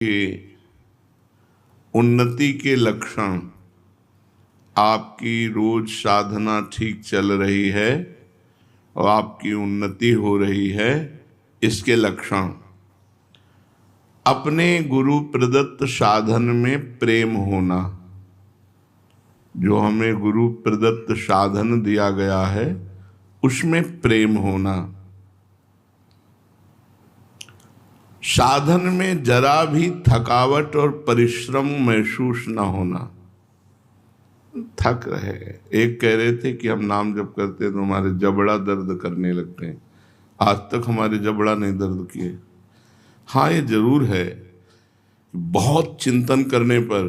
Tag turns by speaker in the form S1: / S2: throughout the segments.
S1: कि उन्नति के लक्षण, आपकी रोज साधना ठीक चल रही है और आपकी उन्नति हो रही है, इसके लक्षण अपने गुरु प्रदत्त साधन में प्रेम होना। जो हमें गुरु प्रदत्त साधन दिया गया है उसमें प्रेम होना। साधन में जरा भी थकावट और परिश्रम महसूस न होना। थक रहे, एक कह रहे थे कि हम नाम जप करते हैं तो हमारे जबड़ा दर्द करने लगते हैं। आज तक हमारे जबड़ा नहीं दर्द किए। हाँ, ये जरूर है, बहुत चिंतन करने पर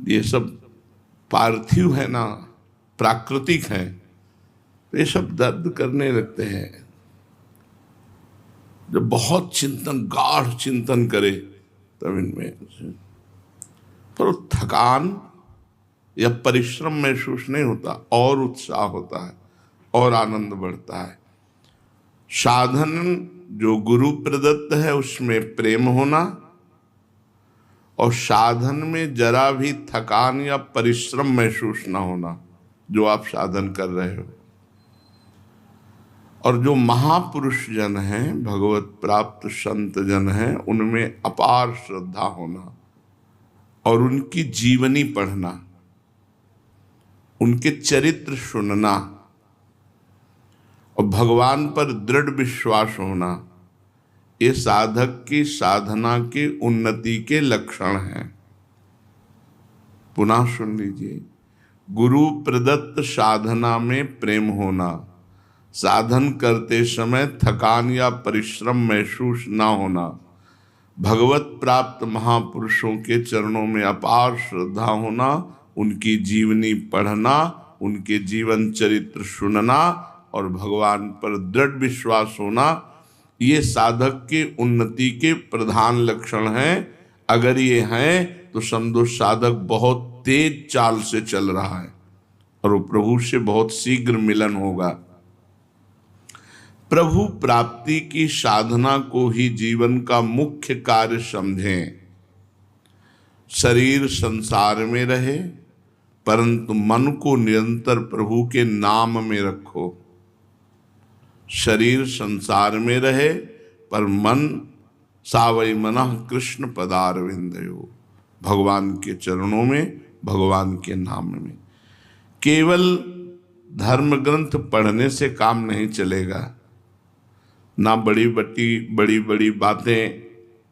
S1: ये सब पार्थिव है ना, प्राकृतिक है, तो ये सब दर्द करने लगते हैं। जब बहुत चिंतन, गाढ़ चिंतन करे तब इनमें पर थकान या परिश्रम महसूस नहीं होता, और उत्साह होता है और आनंद बढ़ता है। साधन जो गुरु प्रदत्त है उसमें प्रेम होना, और साधन में जरा भी थकान या परिश्रम महसूस ना होना जो आप साधन कर रहे हो। और जो महापुरुष जन हैं, भगवत प्राप्त संत जन हैं, उनमें अपार श्रद्धा होना और उनकी जीवनी पढ़ना, उनके चरित्र सुनना और भगवान पर दृढ़ विश्वास होना, ये साधक की साधना के उन्नति के लक्षण हैं। पुनः सुन लीजिए, गुरु प्रदत्त साधना में प्रेम होना, साधन करते समय थकान या परिश्रम महसूस ना होना, भगवत प्राप्त महापुरुषों के चरणों में अपार श्रद्धा होना, उनकी जीवनी पढ़ना, उनके जीवन चरित्र सुनना और भगवान पर दृढ़ विश्वास होना, ये साधक के उन्नति के प्रधान लक्षण हैं। अगर ये हैं तो समझो साधक बहुत तेज चाल से चल रहा है और वो प्रभु से बहुत शीघ्र मिलन होगा। प्रभु प्राप्ति की साधना को ही जीवन का मुख्य कार्य समझें। शरीर संसार में रहे परंतु मन को निरंतर प्रभु के नाम में रखो। शरीर संसार में रहे पर मन सावई मनः कृष्ण पदारविंदयो, भगवान के चरणों में, भगवान के नाम में। केवल धर्म ग्रंथ पढ़ने से काम नहीं चलेगा, ना बड़ी बड़ी बातें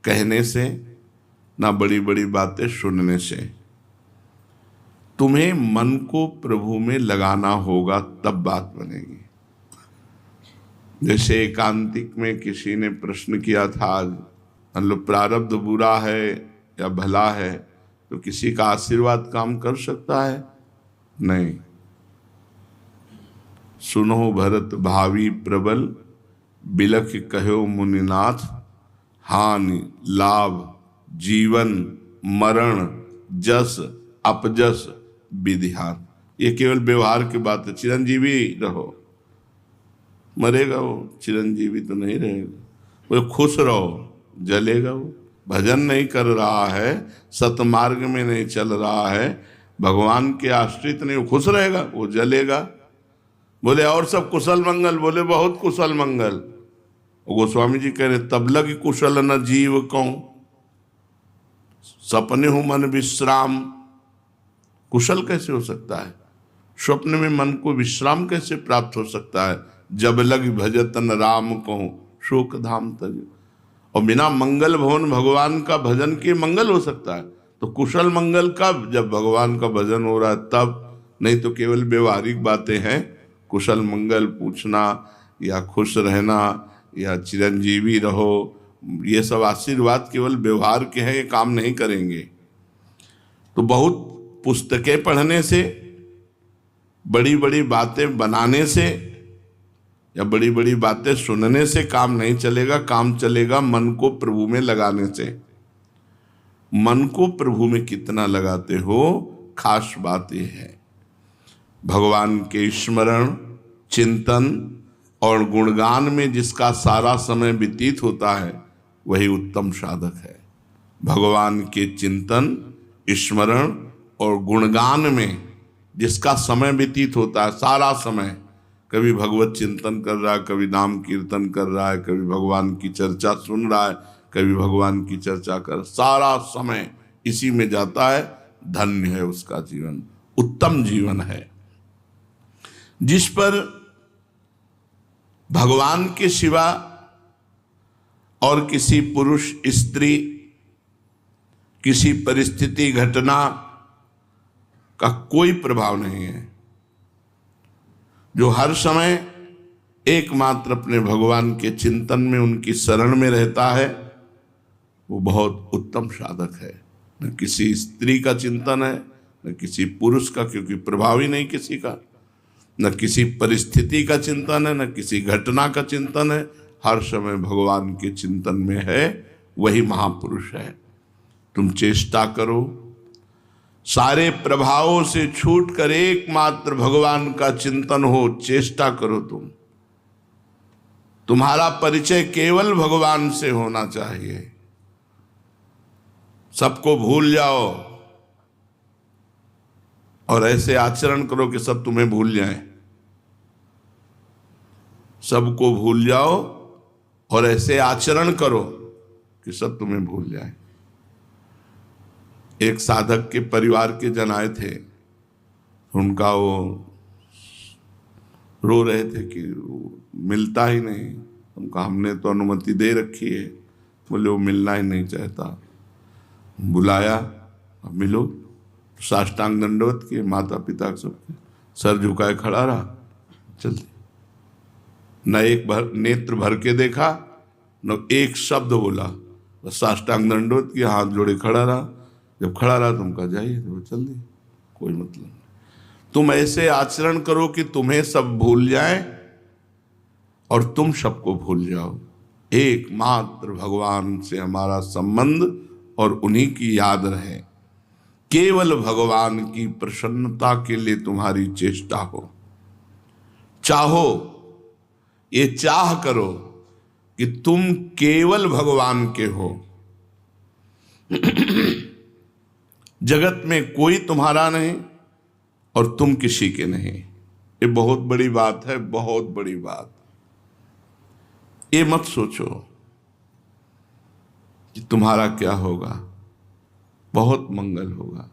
S1: कहने से, ना बड़ी बड़ी बातें सुनने से। तुम्हें मन को प्रभु में लगाना होगा, तब बात बनेगी। जैसे एकांतिक में किसी ने प्रश्न किया था, मतलब प्रारब्ध बुरा है या भला है, तो किसी का आशीर्वाद काम कर सकता है? नहीं। सुनो भरत भावी प्रबल, बिलख कहो मुनिनाथ, हानि लाभ जीवन मरण जस अपजस विधिहान। ये केवल व्यवहार की बात है। चिरंजीवी रहो, मरेगा वो, चिरंजीवी तो नहीं रहेगा। वो खुश रहो, जलेगा वो। भजन नहीं कर रहा है, सतमार्ग में नहीं चल रहा है, भगवान के आश्रित नहीं, वो खुश रहेगा, वो जलेगा। बोले और सब कुशल मंगल? बोले बहुत कुशल मंगल। गोस्वामी जी कह रहे तब लग कुशल न जीव कौं, सपने हो मन विश्राम। कुशल कैसे हो सकता है? स्वप्न में मन को विश्राम कैसे प्राप्त हो सकता है? जब लग भजतन राम कहूं शोक धाम तज। और बिना मंगल भवन भगवान का भजन के मंगल हो सकता है? तो कुशल मंगल कब? जब भगवान का भजन हो रहा है तब, नहीं तो केवल व्यवहारिक बातें हैं। कुशल मंगल पूछना या खुश रहना या चिरंजीवी रहो, ये सब आशीर्वाद केवल व्यवहार के हैं, ये काम नहीं करेंगे। तो बहुत पुस्तकें पढ़ने से, बड़ी बड़ी बातें बनाने से या बड़ी बड़ी बातें सुनने से काम नहीं चलेगा। काम चलेगा मन को प्रभु में लगाने से। मन को प्रभु में कितना लगाते हो, खास बात यह है। भगवान के स्मरण, चिंतन और गुणगान में जिसका सारा समय व्यतीत होता है वही उत्तम साधक है। भगवान के चिंतन, स्मरण और गुणगान में जिसका समय व्यतीत होता है, सारा समय, कभी भगवत चिंतन कर रहा है, कभी नाम कीर्तन कर रहा है, कभी भगवान की चर्चा सुन रहा है, कभी भगवान की चर्चा कर, सारा समय इसी में जाता है, धन्य है उसका जीवन, उत्तम जीवन है। जिस पर भगवान के सिवा और किसी पुरुष, स्त्री, किसी परिस्थिति, घटना का कोई प्रभाव नहीं है, जो हर समय एकमात्र अपने भगवान के चिंतन में, उनकी शरण में रहता है, वो बहुत उत्तम साधक है। न किसी स्त्री का चिंतन है, न किसी पुरुष का, क्योंकि प्रभाव ही नहीं किसी का, न किसी परिस्थिति का चिंतन है, न किसी घटना का चिंतन है, हर समय भगवान के चिंतन में है, वही महापुरुष है। तुम चेष्टा करो, सारे प्रभावों से छूटकर एकमात्र भगवान का चिंतन हो, चेष्टा करो। तुम्हारा परिचय केवल भगवान से होना चाहिए। सबको भूल जाओ और ऐसे आचरण करो कि सब तुम्हें भूल जाएं। सबको भूल जाओ और ऐसे आचरण करो कि सब तुम्हें भूल जाएं। एक साधक के परिवार के जन आए थे, उनका वो रो रहे थे कि मिलता ही नहीं। उनका हमने तो अनुमति दे रखी है, बोले वो मिलना ही नहीं चाहता। बुलाया, अब मिलो। साष्टांग दंडवत किए, माता पिता सबके सर झुकाए खड़ा रहा, चलते न एक नेत्र भर के देखा, न एक शब्द बोला, बस साष्टांग दंडवत किया, हाथ जोड़े खड़ा रहा। जब खड़ा रहा तुम कहा जाइए, तो चल दी, कोई मतलब नहीं। तुम ऐसे आचरण करो कि तुम्हें सब भूल जाएं और तुम सबको भूल जाओ। एकमात्र भगवान से हमारा संबंध और उन्हीं की याद रहे। केवल भगवान की प्रसन्नता के लिए तुम्हारी चेष्टा हो। चाहो, ये चाह करो कि तुम केवल भगवान के हो। जगत में कोई तुम्हारा नहीं और तुम किसी के नहीं। ये बहुत बड़ी बात है, बहुत बड़ी बात। ये मत सोचो कि तुम्हारा क्या होगा। बहुत मंगल होगा,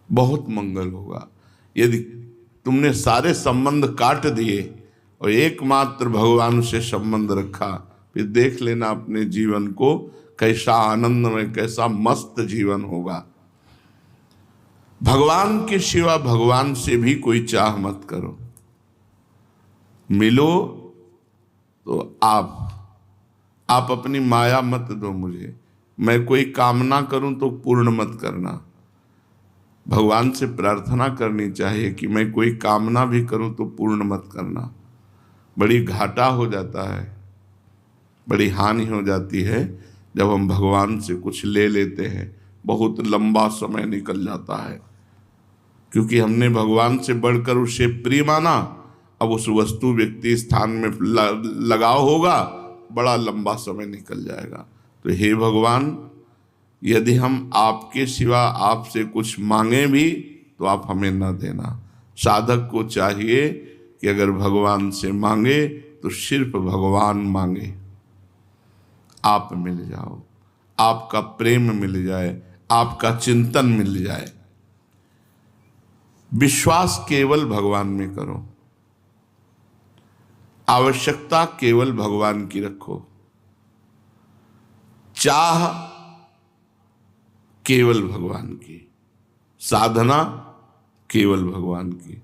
S1: बहुत मंगल होगा। यदि तुमने सारे संबंध काट दिए और एकमात्र भगवान से संबंध रखा, फिर देख लेना अपने जीवन को कैसा आनंदमय, कैसा मस्त जीवन होगा। भगवान के सिवा भगवान से भी कोई चाह मत करो। मिलो तो आप अपनी माया मत दो मुझे। मैं कोई कामना करूं तो पूर्ण मत करना। भगवान से प्रार्थना करनी चाहिए कि मैं कोई कामना भी करूं तो पूर्ण मत करना। बड़ी घाटा हो जाता है, बड़ी हानि हो जाती है जब हम भगवान से कुछ ले लेते हैं। बहुत लंबा समय निकल जाता है, क्योंकि हमने भगवान से बढ़कर उसे प्रिय माना। अब उस वस्तु, व्यक्ति, स्थान में लगाव होगा, बड़ा लंबा समय निकल जाएगा। तो हे भगवान, यदि हम आपके सिवा आपसे कुछ मांगे भी तो आप हमें न देना। साधक को चाहिए कि अगर भगवान से मांगे तो सिर्फ भगवान मांगे। आप मिल जाओ, आपका प्रेम मिल जाए, आपका चिंतन मिल जाए। विश्वास केवल भगवान में करो। आवश्यकता केवल भगवान की रखो। चाह केवल भगवान की, साधना केवल भगवान की।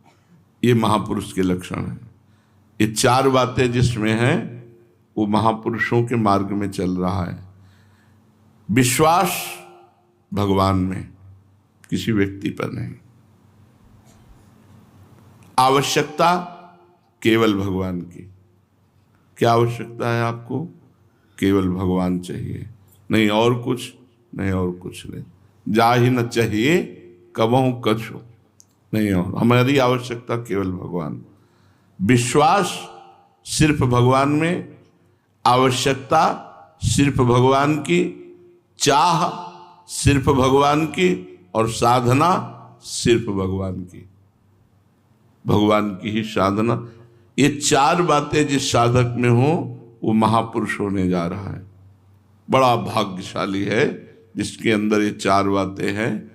S1: ये महापुरुष के लक्षण हैं। ये चार बातें जिसमें हैं वो महापुरुषों के मार्ग में चल रहा है। विश्वास भगवान में, किसी व्यक्ति पर नहीं। आवश्यकता केवल भगवान की। क्या आवश्यकता है आपको? केवल भगवान चाहिए, नहीं और कुछ, नहीं और कुछ नहीं। जा ही न चाहिए कबहू कछु, नहीं और। हमारी आवश्यकता केवल भगवान। विश्वास सिर्फ भगवान में, आवश्यकता सिर्फ भगवान की, चाह सिर्फ भगवान की और साधना सिर्फ भगवान की, भगवान की ही साधना। ये चार बातें जिस साधक में हो वो महापुरुष होने जा रहा है। बड़ा भाग्यशाली है जिसके अंदर ये चार बातें हैं,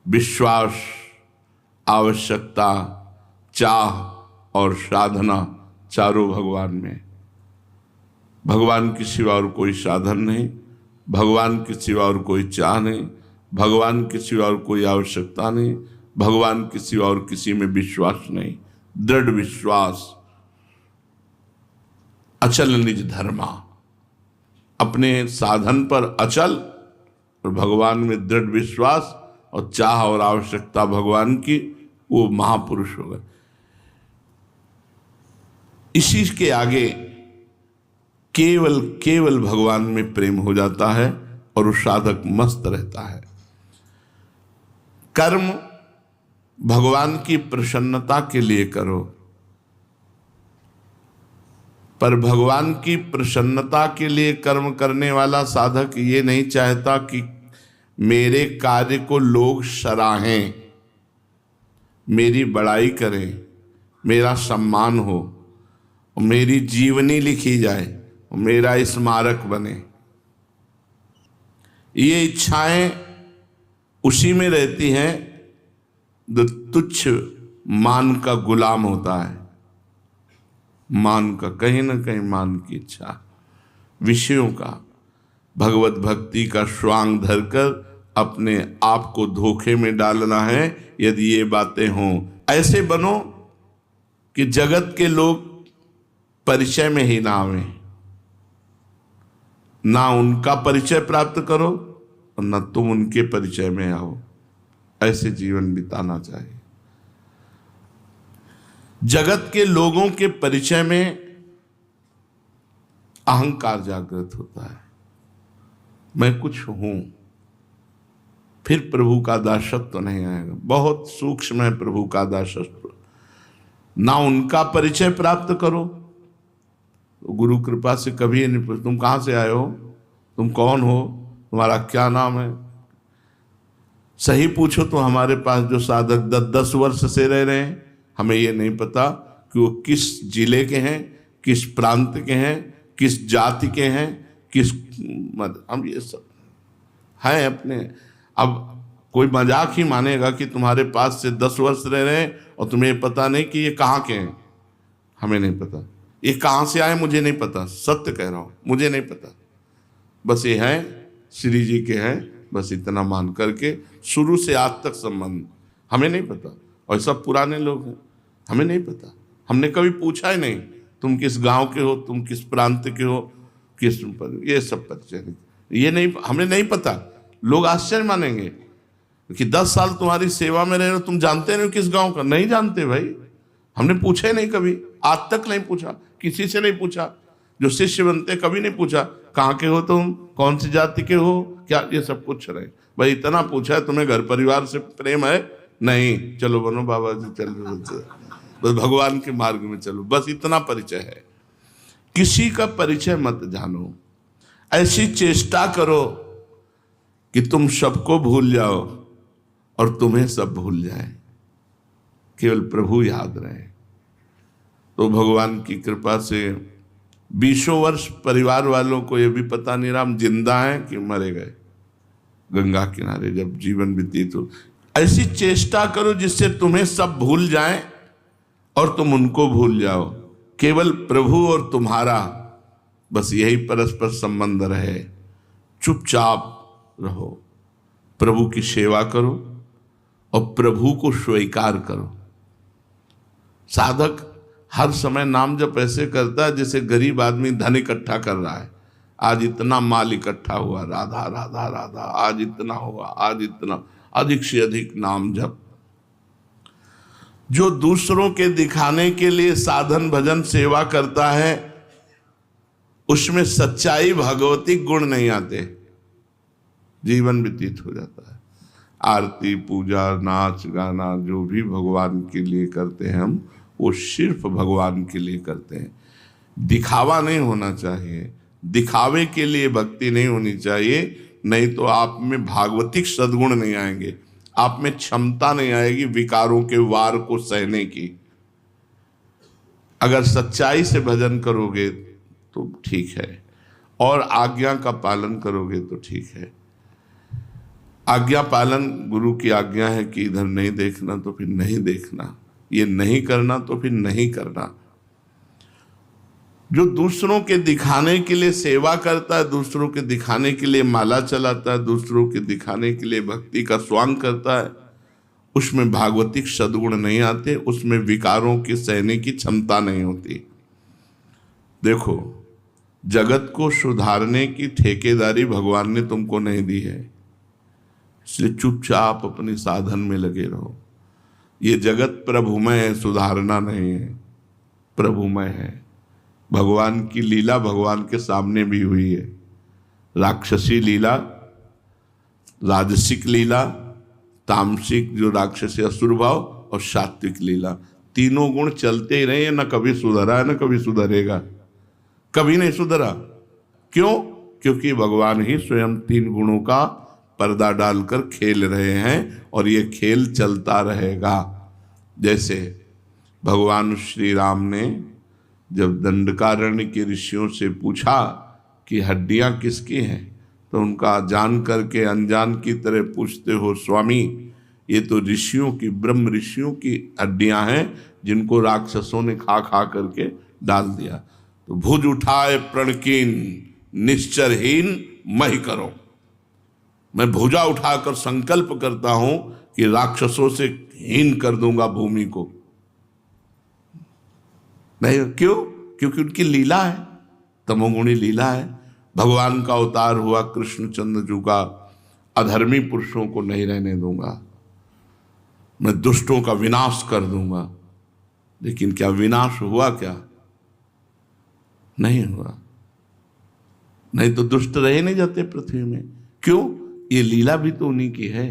S1: विश्वास, आवश्यकता, चाह और साधना, चारों भगवान में। भगवान के सिवा और कोई साधन नहीं, भगवान के सिवा और कोई चाह नहीं, भगवान के सिवा और कोई आवश्यकता नहीं, भगवान के सिवा और किसी में विश्वास नहीं। दृढ़ विश्वास, अचल निज धर्मा, अपने साधन पर अचल और भगवान में दृढ़ विश्वास और चाह और आवश्यकता भगवान की, वो महापुरुष होगा। इसी के आगे केवल केवल भगवान में प्रेम हो जाता है और वो साधक मस्त रहता है। कर्म भगवान की प्रसन्नता के लिए करो, पर भगवान की प्रसन्नता के लिए कर्म करने वाला साधक ये नहीं चाहता कि मेरे कार्य को लोग सराहें, मेरी बड़ाई करें, मेरा सम्मान हो, मेरी जीवनी लिखी जाए, मेरा स्मारक बने। ये इच्छाएं उसी में रहती हैं जो तुच्छ मान का गुलाम होता है। मान का, कहीं ना कहीं मान की इच्छा, विषयों का, भगवत भक्ति का स्वांग धरकर अपने आप को धोखे में डालना है। यदि ये बातें हों, ऐसे बनो कि जगत के लोग परिचय में ही ना आवे, ना उनका परिचय प्राप्त करो और ना तुम उनके परिचय में आओ। ऐसे जीवन बिताना चाहिए। जगत के लोगों के परिचय में अहंकार जागृत होता है, मैं कुछ हूं, फिर प्रभु का दासत्व तो नहीं आएगा। बहुत सूक्ष्म है प्रभु का दासत्व। ना उनका परिचय प्राप्त करो, गुरु कृपा से कभी नहीं पूछ तुम कहाँ से आए हो, तुम कौन हो, तुम्हारा क्या नाम है। सही पूछो तो हमारे पास जो साधक 10 वर्ष से रह रहे हैं, हमें ये नहीं पता कि वो किस जिले के हैं, किस प्रांत के हैं, किस जाति के हैं, किस हम ये सब हैं अपने। अब कोई मजाक ही मानेगा कि तुम्हारे पास से 10 वर्ष रह रहे हैं और तुम्हें पता नहीं कि ये कहाँ के हैं। हमें नहीं पता ये कहाँ से आए, मुझे नहीं पता, सत्य कह रहा हूँ, मुझे नहीं पता। बस ये हैं श्री जी के हैं, बस इतना मान करके शुरू से आज तक संबंध, हमें नहीं पता। और सब पुराने लोग हैं, हमें नहीं पता, हमने कभी पूछा ही नहीं तुम किस गांव के हो, तुम किस प्रांत के हो, किस ये सब परिचय नहीं, ये नहीं, हमें नहीं पता। लोग आश्चर्य मानेंगे कि 10 साल तुम्हारी सेवा में रहे हो, तुम जानते नहीं किस गांव का। नहीं जानते भाई, हमने पूछा ही नहीं कभी, आज तक नहीं पूछा, किसी से नहीं पूछा। जो शिष्य बनते कभी नहीं पूछा कहाँ के हो तुम, कौन सी जाति के हो, क्या, ये सब पूछ रहे। भाई इतना पूछा है, तुम्हें घर परिवार से प्रेम है? नहीं, चलो बनो बाबा जी, चलो बस भगवान के मार्ग में चलो, बस इतना परिचय है। किसी का परिचय मत जानो, ऐसी चेष्टा करो कि तुम सबको भूल जाओ और तुम्हें सब भूल जाए, केवल प्रभु याद रहे। तो भगवान की कृपा से 20 वर्ष परिवार वालों को ये भी पता नहीं रहा हम जिंदा हैं कि मरे गए। गंगा किनारे जब जीवन व्यतीत हो, ऐसी चेष्टा करो जिससे तुम्हें सब भूल जाएं और तुम उनको भूल जाओ। केवल प्रभु और तुम्हारा, बस यही परस्पर संबंध रहे। चुपचाप रहो, प्रभु की सेवा करो और प्रभु को स्वीकार करो। साधक हर समय नाम जप ऐसे करता है जैसे गरीब आदमी धन इकट्ठा कर रहा है। आज इतना माल इकट्ठा हुआ, राधा राधा राधा, आज इतना हुआ, आज इतना, अधिक से अधिक नाम जप। जो दूसरों के दिखाने के लिए साधन भजन सेवा करता है, उसमें सच्चाई भगवती गुण नहीं आते, जीवन व्यतीत हो जाता है। आरती पूजा नाच गाना जो भी भगवान के लिए करते हैं हम, वो सिर्फ भगवान के लिए करते हैं। दिखावा नहीं होना चाहिए, दिखावे के लिए भक्ति नहीं होनी चाहिए, नहीं तो आप में भागवतिक सद्गुण नहीं आएंगे, आप में क्षमता नहीं आएगी विकारों के वार को सहने की। अगर सच्चाई से भजन करोगे तो ठीक है, और आज्ञा का पालन करोगे तो ठीक है। आज्ञा पालन, गुरु की आज्ञा है कि इधर नहीं देखना तो फिर नहीं देखना, ये नहीं करना तो फिर नहीं करना। जो दूसरों के दिखाने के लिए सेवा करता है, दूसरों के दिखाने के लिए माला चलाता है, दूसरों के दिखाने के लिए भक्ति का स्वांग करता है, उसमें भागवतिक सद्गुण नहीं आते, उसमें विकारों की सहने की क्षमता नहीं होती। देखो, जगत को सुधारने की ठेकेदारी भगवान ने तुमको नहीं दी है, इसलिए चुपचाप अपने साधन में लगे रहो। ये जगत प्रभुमय है, सुधारना नहीं है, प्रभुमय है। भगवान की लीला भगवान के सामने भी हुई है, राक्षसी लीला, राजसिक लीला, तामसिक जो राक्षसी असुर भाव, और सात्विक लीला, तीनों गुण चलते ही रहे, न कभी सुधरा है न कभी सुधरेगा, कभी नहीं सुधरा। क्यों? क्योंकि भगवान ही स्वयं तीन गुणों का पर्दा डालकर खेल रहे हैं, और ये खेल चलता रहेगा। जैसे भगवान श्री राम ने जब दंडकारण्य के ऋषियों से पूछा कि हड्डियां किसकी हैं, तो उनका जान करके अनजान की तरह पूछते हो स्वामी, ये तो ऋषियों की, ब्रह्म ऋषियों की हड्डियां हैं, जिनको राक्षसों ने खा खा करके डाल दिया। तो भुज उठाए प्रणकीन निश्चरहीन महि करो, मैं भुजा उठाकर संकल्प करता हूं कि राक्षसों से हीन कर दूंगा भूमि को। नहीं, क्यों? क्योंकि उनकी लीला है, तमोगुणी लीला है। भगवान का अवतार हुआ कृष्णचंद्र जी का, अधर्मी पुरुषों को नहीं रहने दूंगा, मैं दुष्टों का विनाश कर दूंगा। लेकिन क्या विनाश हुआ? क्या नहीं हुआ। नहीं तो दुष्ट रहे नहीं जाते पृथ्वी में। क्यों? ये लीला भी तो उन्हीं की है,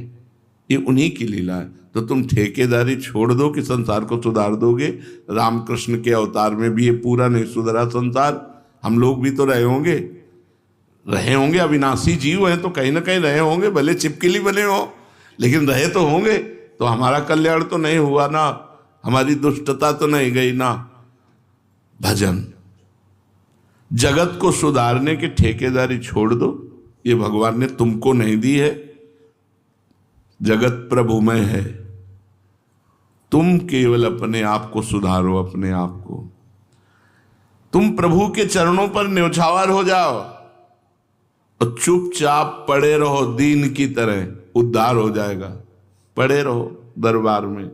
S1: ये उन्हीं की लीला है। तो तुम ठेकेदारी छोड़ दो कि संसार को सुधार दोगे। रामकृष्ण के अवतार में भी ये पूरा नहीं सुधरा संसार, हम लोग भी तो रहे होंगे, अविनाशी जीव हैं तो कहीं ना कहीं रहे होंगे, भले चिपकली बने हो, लेकिन रहे तो होंगे। तो हमारा कल्याण तो नहीं हुआ ना, हमारी दुष्टता तो नहीं गई ना। भजन, जगत को सुधारने की ठेकेदारी छोड़ दो, ये भगवान ने तुमको नहीं दी है। जगत प्रभुमय है, तुम केवल अपने आप को सुधारो, अपने आप को। तुम प्रभु के चरणों पर न्यौछावर हो जाओ और चुपचाप पड़े रहो दीन की तरह, उद्धार हो जाएगा। पड़े रहो दरबार में,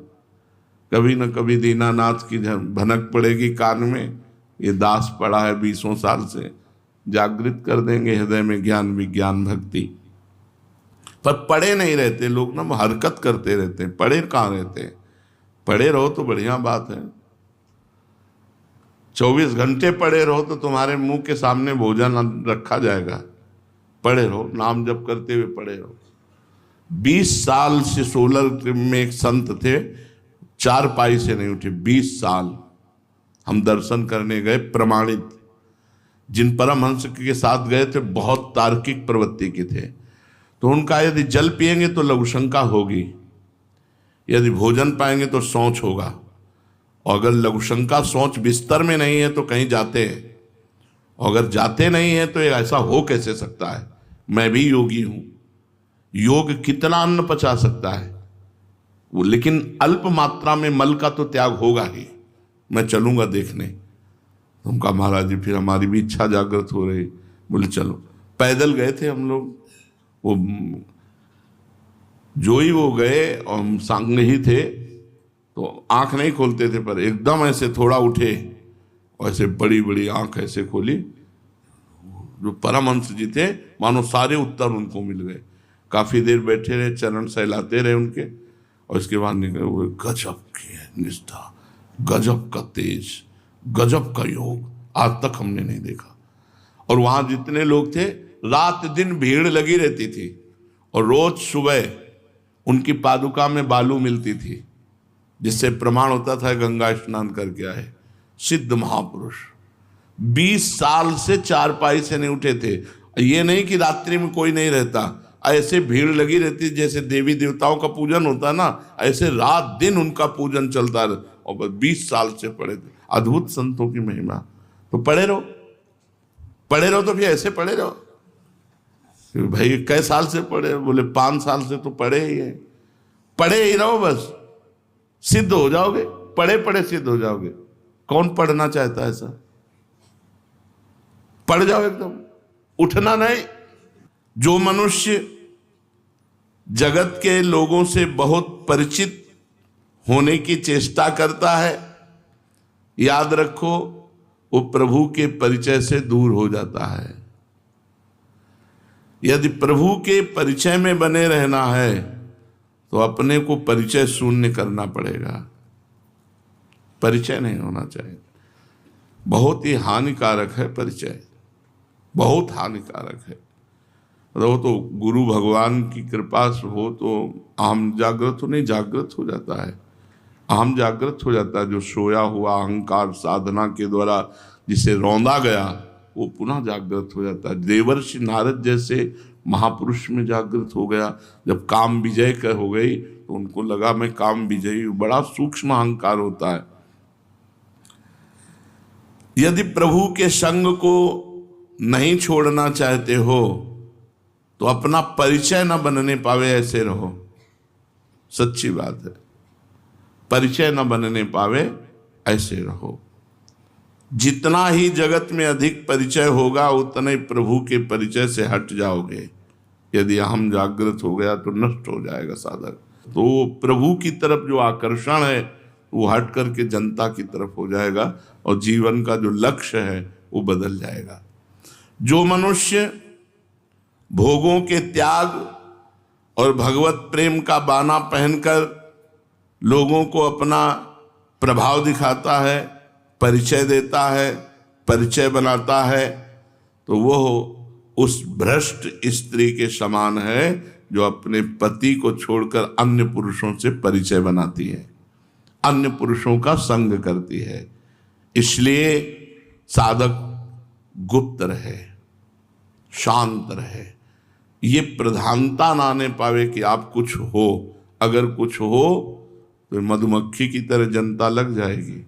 S1: कभी न कभी दीनानाथ की भनक पड़ेगी कान में, ये दास पड़ा है 20 साल से, जागृत कर देंगे हृदय में ज्ञान विज्ञान भक्ति। पर पड़े नहीं रहते लोग ना, हरकत करते रहते हैं, पड़े कहाँ रहते हैं। पड़े रहो तो बढ़िया बात है, 24 घंटे पड़े रहो तो तुम्हारे मुंह के सामने भोजन रखा जाएगा। पड़े रहो, नाम जप करते हुए पड़े रहो। 20 साल से सोलर में एक संत थे, 4 पाई से नहीं उठे, 20 साल। हम दर्शन करने गए, प्रमाणित, जिन परमहंस के साथ गए थे बहुत तार्किक प्रवृत्ति के थे। तो उनका यदि जल पिएंगे तो लघुशंका होगी, यदि भोजन पाएंगे तो सोच होगा, और अगर लघुशंका सोच बिस्तर में नहीं है तो कहीं जाते हैं, और अगर जाते नहीं है तो ऐसा हो कैसे सकता है। मैं भी योगी हूं, योग कितना अन्न पचा सकता है वो, लेकिन अल्प मात्रा में मल का तो त्याग होगा ही। मैं चलूंगा देखने। तुम कहा महाराज जी फिर हमारी भी इच्छा जागृत हो रही। बोले चलो। पैदल गए थे हम लोग, वो जो ही वो गए और हम संग ही थे, तो आंख नहीं खोलते थे, पर एकदम ऐसे थोड़ा उठे और ऐसे बड़ी बड़ी आंख ऐसे खोली। जो परमहंस जी थे, मानो सारे उत्तर उनको मिल गए। काफी देर बैठे रहे, चरण सहलाते रहे उनके, और इसके बाद निकले वो, गजब की निष्ठा, गजब का तेज, गजब का योग आज तक हमने नहीं देखा। और वहां जितने लोग थे, रात दिन भीड़ लगी रहती थी, और रोज सुबह उनकी पादुका में बालू मिलती थी, जिससे प्रमाण होता था गंगा स्नान करके आए। सिद्ध महापुरुष 20 साल से 4 पाई से नहीं उठे थे, ये नहीं कि रात्रि में कोई नहीं रहता, ऐसे भीड़ लगी रहती जैसे देवी देवताओं का पूजन होता है ना, ऐसे रात दिन उनका पूजन चलता रहे। और 20 साल से पढ़े थे, अद्भुत संतों की महिमा। तो पढ़े रहो, पढ़े रहो, तो फिर ऐसे पढ़े रहो। भाई कई साल से पढ़े? बोले 5 साल से तो पढ़े ही है। पढ़े ही रहो, बस सिद्ध हो जाओगे, पढ़े पढ़े सिद्ध हो जाओगे। कौन पढ़ना चाहता है ऐसा? पढ़ जाओ एकदम, उठना नहीं। जो मनुष्य जगत के लोगों से बहुत परिचित होने की चेष्टा करता है, याद रखो वो प्रभु के परिचय से दूर हो जाता है। यदि प्रभु के परिचय में बने रहना है तो अपने को परिचय शून्य करना पड़ेगा। परिचय नहीं होना चाहिए, बहुत ही हानिकारक है परिचय, बहुत हानिकारक है। वो तो गुरु भगवान की कृपा से हो तो आम जागृत हो, नहीं जागृत हो जाता है, आम जागृत हो जाता है। जो सोया हुआ अहंकार साधना के द्वारा जिसे रौंदा गया वो पुनः जागृत हो जाता है। देवर्षि नारद जैसे महापुरुष में जागृत हो गया। जब काम विजय कर हो गई तो उनको लगा मैं काम विजयी हूं। बड़ा सूक्ष्म अहंकार होता है। यदि प्रभु के संग को नहीं छोड़ना चाहते हो तो अपना परिचय न बनने पावे ऐसे रहो। सच्ची बात है, परिचय न बनने पावे ऐसे रहो। जितना ही जगत में अधिक परिचय होगा उतने प्रभु के परिचय से हट जाओगे। यदि अहम जागृत हो गया तो नष्ट हो जाएगा साधक। तो प्रभु की तरफ जो आकर्षण है वो हट करके जनता की तरफ हो जाएगा और जीवन का जो लक्ष्य है वो बदल जाएगा। जो मनुष्य भोगों के त्याग और भगवत प्रेम का बाना पहनकर लोगों को अपना प्रभाव दिखाता है, परिचय देता है, परिचय बनाता है, तो वो उस भ्रष्ट स्त्री के समान है जो अपने पति को छोड़कर अन्य पुरुषों से परिचय बनाती है, अन्य पुरुषों का संग करती है। इसलिए साधक गुप्त रहे, शांत रहे, ये प्रधानता ना आने पावे कि आप कुछ हो। अगर कुछ हो तो मधुमक्खी की तरह जनता लग जाएगी,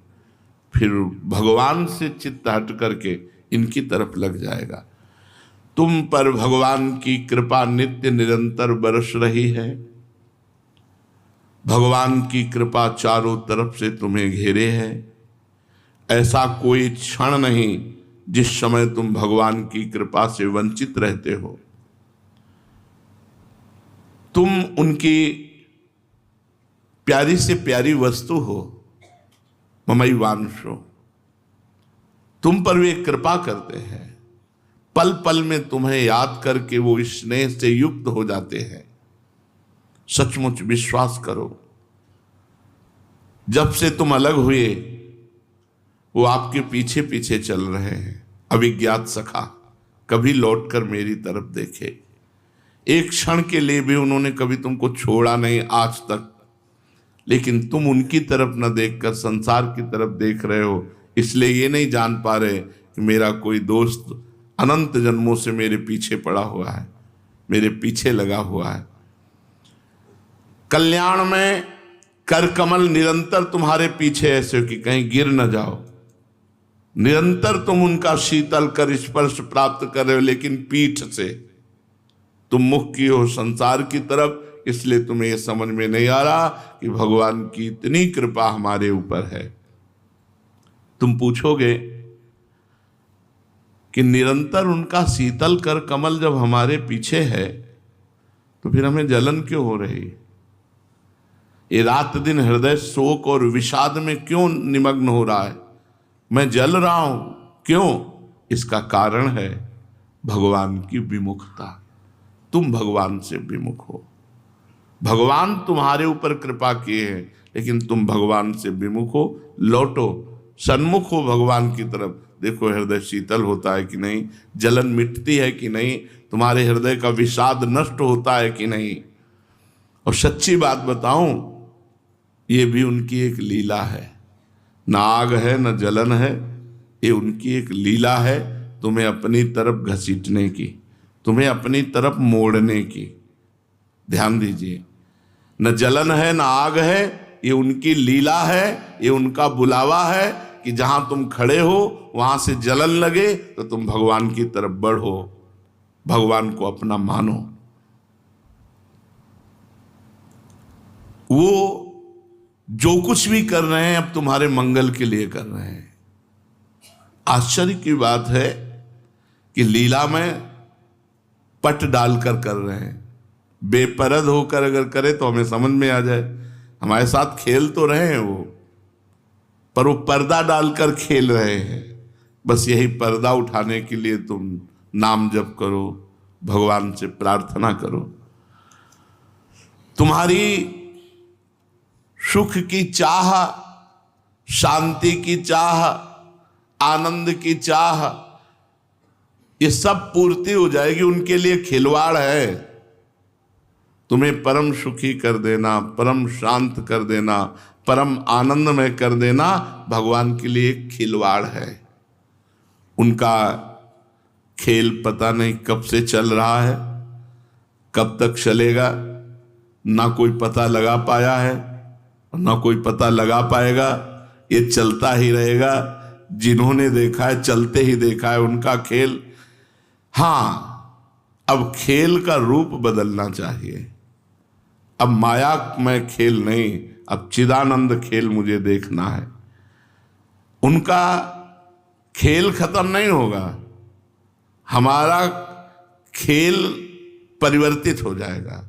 S1: फिर भगवान से चित्त हट करके इनकी तरफ लग जाएगा। तुम पर भगवान की कृपा नित्य निरंतर बरस रही है। भगवान की कृपा चारों तरफ से तुम्हें घेरे है। ऐसा कोई क्षण नहीं जिस समय तुम भगवान की कृपा से वंचित रहते हो। तुम उनकी प्यारी से प्यारी वस्तु हो, ममैवांशो। तुम पर वे कृपा करते हैं, पल पल में तुम्हें याद करके वो स्नेह से युक्त हो जाते हैं। सचमुच विश्वास करो, जब से तुम अलग हुए वो आपके पीछे पीछे चल रहे हैं। अविज्ञात सखा कभी लौटकर मेरी तरफ देखे, एक क्षण के लिए भी उन्होंने कभी तुमको छोड़ा नहीं आज तक। लेकिन तुम उनकी तरफ न देखकर संसार की तरफ देख रहे हो, इसलिए ये नहीं जान पा रहे कि मेरा कोई दोस्त अनंत जन्मों से मेरे पीछे पड़ा हुआ है, मेरे पीछे लगा हुआ है। कल्याण में कर कमल निरंतर तुम्हारे पीछे ऐसे कि कहीं गिर न जाओ। निरंतर तुम उनका शीतल कर स्पर्श प्राप्त कर रहे हो, लेकिन पीठ से तुम मुख की हो संसार की तरफ। इसलिए तुम्हें यह समझ में नहीं आ रहा कि भगवान की इतनी कृपा हमारे ऊपर है। तुम पूछोगे कि निरंतर उनका शीतल कर कमल जब हमारे पीछे है तो फिर हमें जलन क्यों हो रही? ये रात दिन हृदय शोक और विषाद में क्यों निमग्न हो रहा है? मैं जल रहा हूं क्यों? इसका कारण है भगवान की विमुखता। तुम भगवान से विमुख हो। भगवान तुम्हारे ऊपर कृपा किए हैं, लेकिन तुम भगवान से विमुख हो। लौटो, सन्मुख हो भगवान की तरफ। देखो हृदय शीतल होता है कि नहीं, जलन मिटती है कि नहीं, तुम्हारे हृदय का विषाद नष्ट होता है कि नहीं। और सच्ची बात बताऊं, ये भी उनकी एक लीला है। न आग है न जलन है, ये उनकी एक लीला है तुम्हें अपनी तरफ घसीटने की। तुम्हें अपनी तरफ मोड़ने की। ध्यान दीजिए, न जलन है न आग है, ये उनकी लीला है, ये उनका बुलावा है कि जहां तुम खड़े हो वहां से जलन लगे तो तुम भगवान की तरफ बढ़ो, भगवान को अपना मानो। वो जो कुछ भी कर रहे हैं अब तुम्हारे मंगल के लिए कर रहे हैं। आश्चर्य की बात है कि लीला में पट डालकर कर रहे हैं। बेपरद होकर अगर करे तो हमें समझ में आ जाए, हमारे साथ खेल तो रहे हैं वो, पर वो पर्दा डालकर खेल रहे हैं। बस यही पर्दा उठाने के लिए तुम नाम जप करो, भगवान से प्रार्थना करो। तुम्हारी सुख की चाह, शांति की चाह, आनंद की चाह, ये सब पूर्ति हो जाएगी। उनके लिए खिलवाड़ है। तुम्हें परम सुखी कर देना, परम शांत कर देना, परम आनंदमय कर देना भगवान के लिए खिलवाड़ है। उनका खेल पता नहीं कब से चल रहा है, कब तक चलेगा, ना कोई पता लगा पाया है, ना कोई पता लगा पाएगा। ये चलता ही रहेगा। जिन्होंने देखा है, चलते ही देखा है उनका खेल। हाँ, अब खेल का रूप बदलना चाहिए। अब माया में खेल नहीं, अब चिदानंद खेल मुझे देखना है। उनका खेल खत्म नहीं होगा, हमारा खेल परिवर्तित हो जाएगा।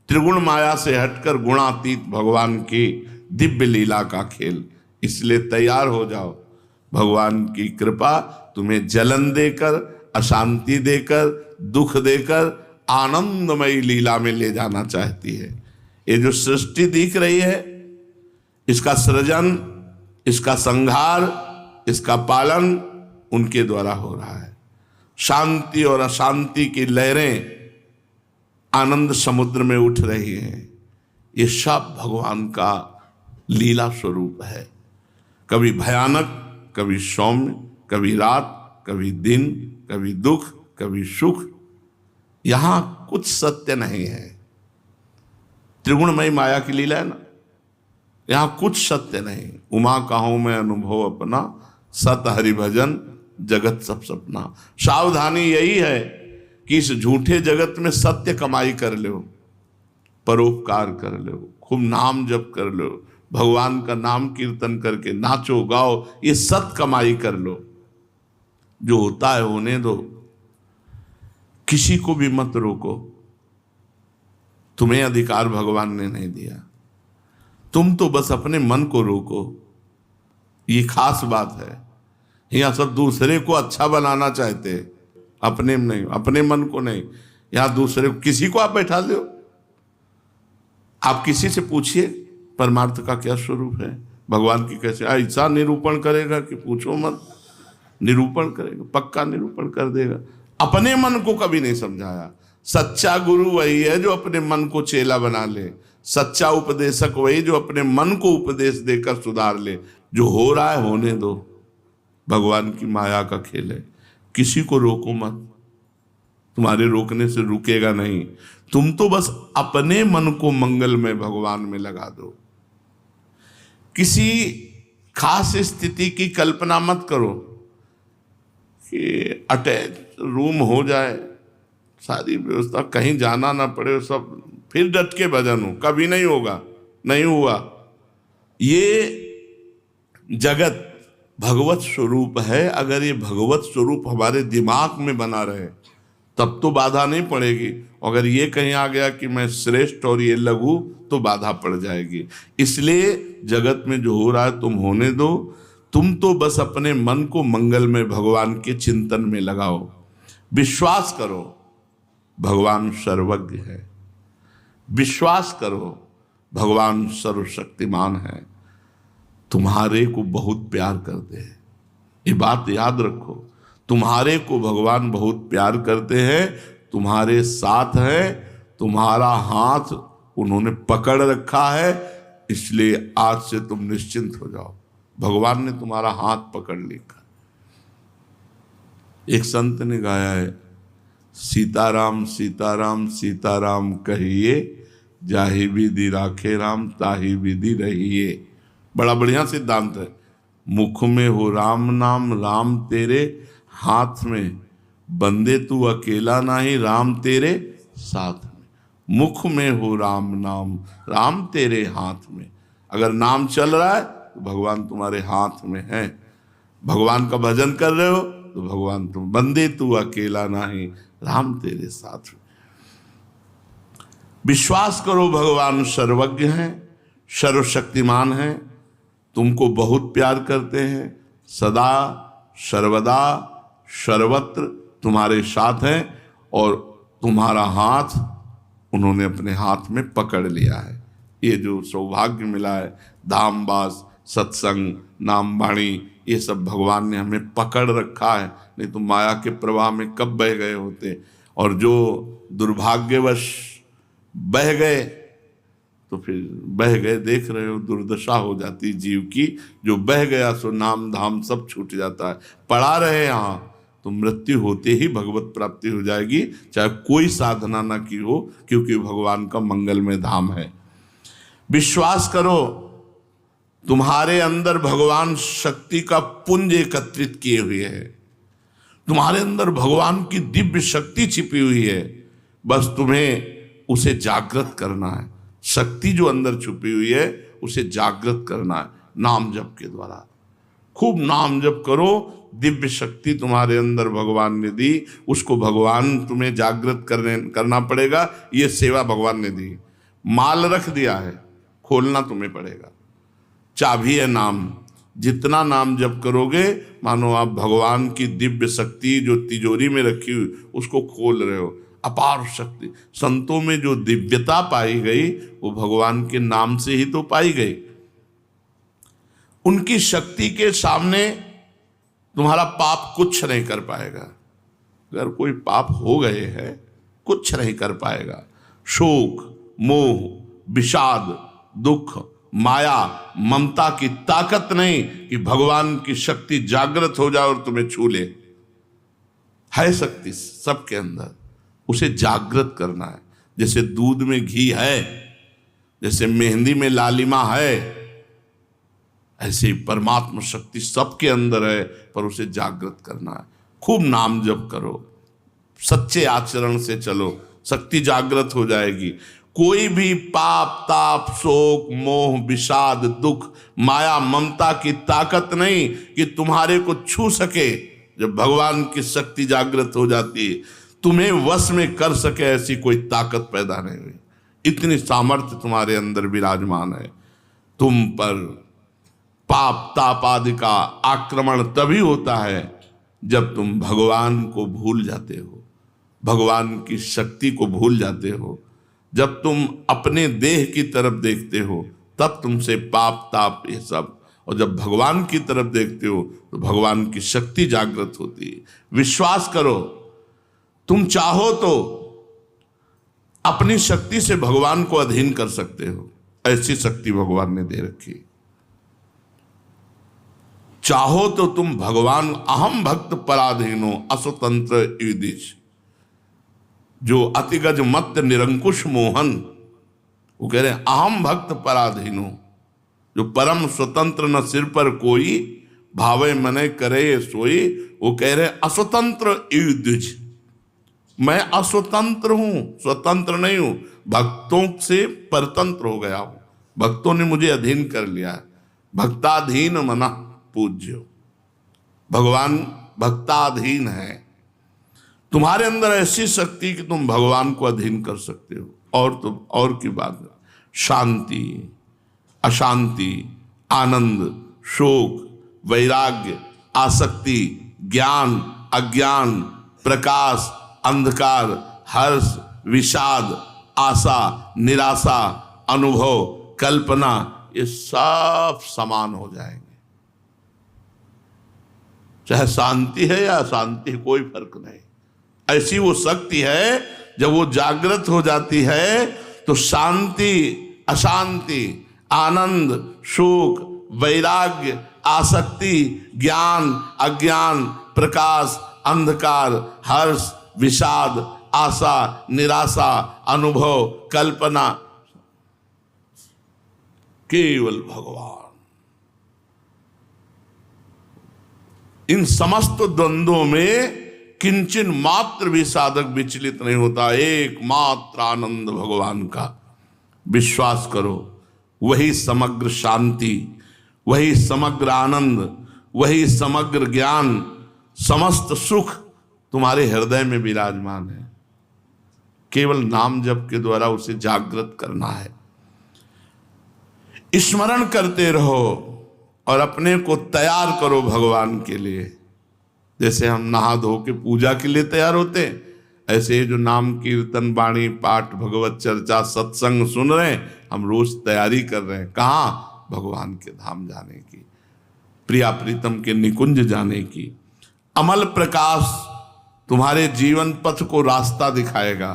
S1: त्रिगुण माया से हटकर गुणातीत भगवान की दिव्य लीला का खेल। इसलिए तैयार हो जाओ। भगवान की कृपा तुम्हें जलन देकर, अशांति देकर, दुख देकर आनंदमयी लीला में ले जाना चाहती है। ये जो सृष्टि दिख रही है, इसका सृजन, इसका संहार, इसका पालन उनके द्वारा हो रहा है। शांति और अशांति की लहरें आनंद समुद्र में उठ रही हैं। ये सब भगवान का लीला स्वरूप है। कभी भयानक, कभी सौम्य, कभी रात, कभी दिन, कभी दुख, कभी सुख। यहां कुछ सत्य नहीं है। त्रिगुणमयी माया की लीला है ना, यहां कुछ सत्य नहीं। उमा कहूं मैं अनुभव अपना, सत हरि भजन जगत सब सपना। सावधानी यही है कि इस झूठे जगत में सत्य कमाई कर लो, परोपकार कर लो, खूब नाम जप कर लो, भगवान का नाम कीर्तन करके नाचो गाओ, ये सत कमाई कर लो। जो होता है होने दो, किसी को भी मत रोको। तुम्हें अधिकार भगवान ने नहीं दिया, तुम तो बस अपने मन को रोको। ये खास बात है। यहाँ सब दूसरे को अच्छा बनाना चाहते हैं, अपने में नहीं, अपने मन को नहीं। यहाँ दूसरे को, किसी को आप बैठा दो, आप किसी से पूछिए परमार्थ का क्या स्वरूप है, भगवान की कैसे। ऐसा निरूपण करेगा कि पूछो मत। निरूपण करेगा, पक्का निरूपण कर देगा। अपने मन को कभी नहीं समझाया। सच्चा गुरु वही है जो अपने मन को चेला बना ले। सच्चा उपदेशक वही जो अपने मन को उपदेश देकर सुधार ले। जो हो रहा है होने दो, भगवान की माया का खेल है। किसी को रोको मत, तुम्हारे रोकने से रुकेगा नहीं। तुम तो बस अपने मन को मंगल में भगवान में लगा दो। किसी खास स्थिति की कल्पना मत करो कि अटैच रूम हो जाए, सारी व्यवस्था, कहीं जाना ना पड़े, सब फिर डट के भजन हो। कभी नहीं होगा, नहीं हुआ। ये जगत भगवत स्वरूप है। अगर ये भगवत स्वरूप हमारे दिमाग में बना रहे तब तो बाधा नहीं पड़ेगी। अगर ये कहीं आ गया कि मैं श्रेष्ठ और ये लघु, तो बाधा पड़ जाएगी। इसलिए जगत में जो हो रहा है तुम होने दो। तुम तो बस अपने मन को मंगल में भगवान के चिंतन में लगाओ। विश्वास करो भगवान सर्वज्ञ है। विश्वास करो भगवान सर्वशक्तिमान है। तुम्हारे को बहुत प्यार करते हैं, ये बात याद रखो। तुम्हारे को भगवान बहुत प्यार करते हैं, तुम्हारे साथ है, तुम्हारा हाथ उन्होंने पकड़ रखा है। इसलिए आज से तुम निश्चिंत हो जाओ, भगवान ने तुम्हारा हाथ पकड़ लिखा। एक संत ने गाया है, सीताराम सीताराम सीताराम कहिए, जाहि विधि राखे राम ताहि विधि रहिए। बड़ा बढ़िया सिद्धांत है। मुख में हो राम नाम, राम तेरे हाथ में, बंदे तू अकेला नहीं, राम तेरे साथ में। मुख में हो राम नाम, राम तेरे हाथ में। अगर नाम चल रहा है तो भगवान तुम्हारे हाथ में है। भगवान का भजन कर रहे हो तो भगवान तुम, बंदे तू अकेला नहीं, राम तेरे साथ में। विश्वास करो भगवान सर्वज्ञ हैं, सर्वशक्तिमान हैं, तुमको बहुत प्यार करते हैं, सदा सर्वदा सर्वत्र तुम्हारे साथ हैं, और तुम्हारा हाथ उन्होंने अपने हाथ में पकड़ लिया है। ये जो सौभाग्य मिला है, धामवास, सत्संग, नाम वाणी, ये सब भगवान ने हमें पकड़ रखा है, नहीं तो माया के प्रवाह में कब बह गए होते। और जो दुर्भाग्यवश बह गए तो फिर बह गए, देख रहे हो दुर्दशा हो जाती जीव की। जो बह गया सो नाम धाम सब छूट जाता है। पड़ा रहे यहाँ तो मृत्यु होते ही भगवत प्राप्ति हो जाएगी, चाहे कोई साधना ना की हो, क्योंकि भगवान का मंगलमय धाम है। विश्वास करो तुम्हारे अंदर भगवान शक्ति का पुंज एकत्रित किए हुए है। तुम्हारे अंदर भगवान की दिव्य शक्ति छिपी हुई है, बस तुम्हें उसे जागृत करना है। शक्ति जो अंदर छुपी हुई है उसे जागृत करना है नाम जप के द्वारा। खूब नाम जप करो, दिव्य शक्ति तुम्हारे अंदर भगवान ने दी, उसको भगवान तुम्हें जागृत करना पड़ेगा। ये सेवा भगवान ने दी। माल रख दिया है, खोलना तुम्हें पड़ेगा। चाबी है नाम। जितना नाम जप करोगे मानो आप भगवान की दिव्य शक्ति जो तिजोरी में रखी हुई उसको खोल रहे हो। अपार शक्ति, संतों में जो दिव्यता पाई गई वो भगवान के नाम से ही तो पाई गई। उनकी शक्ति के सामने तुम्हारा पाप कुछ नहीं कर पाएगा। अगर कोई पाप हो गए हैं कुछ नहीं कर पाएगा। शोक, मोह, विषाद, दुख, माया, ममता की ताकत नहीं कि भगवान की शक्ति जागृत हो जाए और तुम्हें छू ले। है शक्ति सबके अंदर, उसे जागृत करना है। जैसे दूध में घी है, जैसे मेहंदी में लालिमा है, ऐसे ही परमात्मा शक्ति सबके अंदर है, पर उसे जागृत करना है। खूब नाम जप करो, सच्चे आचरण से चलो, शक्ति जागृत हो जाएगी। कोई भी पाप, ताप, शोक, मोह, विषाद, दुख, माया, ममता की ताकत नहीं कि तुम्हारे को छू सके। जब भगवान की शक्ति जागृत हो जाती है, तुम्हें वश में कर सके, ऐसी कोई ताकत पैदा नहीं हुई। इतनी सामर्थ्य तुम्हारे अंदर विराजमान है। तुम पर पाप, ताप आदि का आक्रमण तभी होता है जब तुम भगवान को भूल जाते हो, भगवान की शक्ति को भूल जाते हो। जब तुम अपने देह की तरफ देखते हो तब तुमसे पाप, ताप ये सब, और जब भगवान की तरफ देखते हो तो भगवान की शक्ति जागृत होती है। विश्वास करो, तुम चाहो तो अपनी शक्ति से भगवान को अधीन कर सकते हो। ऐसी शक्ति भगवान ने दे रखी। चाहो तो तुम भगवान, अहम भक्त पराधीनो असुतंत्र युधिष्ठ, जो अतिगज मत निरंकुश मोहन, वो कह रहे हैं अहम भक्त पराधीनो, जो परम स्वतंत्र न सिर पर कोई, भावे मने करे सोई। वो कह रहे असुतंत्र युधिष्ठ, मैं असुतंत्र हूं, स्वतंत्र नहीं हूं, भक्तों से परतंत्र हो गया हूं, भक्तों ने मुझे अधीन कर लिया है। भक्ताधीन मना पूज्यो, भगवान भक्ताधीन है। तुम्हारे अंदर ऐसी शक्ति कि तुम भगवान को अधीन कर सकते हो। और तो और की बात, शांति, अशांति, आनंद, शोक, वैराग्य, आसक्ति, ज्ञान, अज्ञान, प्रकाश, अंधकार, हर्ष, विषाद, आशा, निराशा, अनुभव, कल्पना, ये सब समान हो जाएंगे। चाहे शांति है या अशांति, कोई फर्क नहीं। ऐसी वो शक्ति है, जब वो जागृत हो जाती है तो शांति, अशांति, आनंद, शोक, वैराग्य, आसक्ति, ज्ञान, अज्ञान, प्रकाश, अंधकार, हर्ष, विषाद, आशा, निराशा, अनुभव, कल्पना, केवल भगवान। इन समस्त द्वंद्वों में किंचन मात्र भी साधक विचलित नहीं होता। एकमात्र आनंद भगवान का विश्वास करो, वही समग्र शांति, वही समग्र आनंद, वही समग्र ज्ञान, समस्त सुख तुम्हारे हृदय में विराजमान है। केवल नाम जप के द्वारा उसे जागृत करना है। स्मरण करते रहो और अपने को तैयार करो भगवान के लिए। जैसे हम नहा धो के पूजा के लिए तैयार होते हैं, ऐसे जो नाम कीर्तन वाणी पाठ भगवत चर्चा सत्संग सुन रहे हैं, हम रोज तैयारी कर रहे हैं। कहाँ? भगवान के धाम जाने की, प्रिया प्रीतम के निकुंज जाने की। अमल प्रकाश तुम्हारे जीवन पथ को रास्ता दिखाएगा।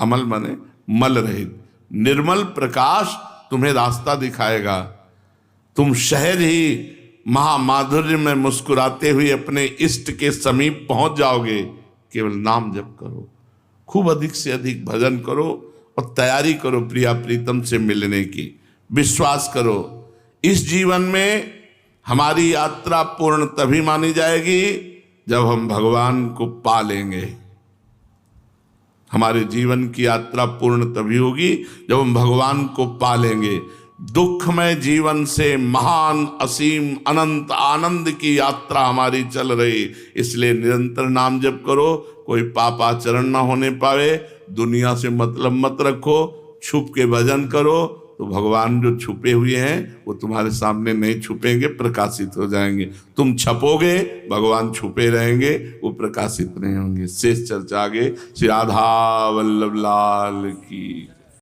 S1: अमल माने मल रहित, निर्मल प्रकाश तुम्हें रास्ता दिखाएगा। तुम सहज ही महामाधुर्य में मुस्कुराते हुए अपने इष्ट के समीप पहुंच जाओगे। केवल नाम जप करो, खूब अधिक से अधिक भजन करो और तैयारी करो प्रिया प्रीतम से मिलने की। विश्वास करो, इस जीवन में हमारी यात्रा पूर्ण तभी मानी जाएगी जब हम भगवान को पा लेंगे। हमारे जीवन की यात्रा पूर्ण तभी होगी जब हम भगवान को पा लेंगे। दुखमय जीवन से महान असीम अनंत आनंद की यात्रा हमारी चल रही, इसलिए निरंतर नाम जप करो। कोई पापाचरण ना होने पावे। दुनिया से मतलब मत रखो, छुप के भजन करो तो भगवान जो छुपे हुए हैं वो तुम्हारे सामने नहीं छुपेंगे, प्रकाशित हो जाएंगे। तुम छपोगे, भगवान छुपे रहेंगे, वो प्रकाशित नहीं होंगे। शेष चर्चा आगे। श्री राधा वल्लभ लाल की।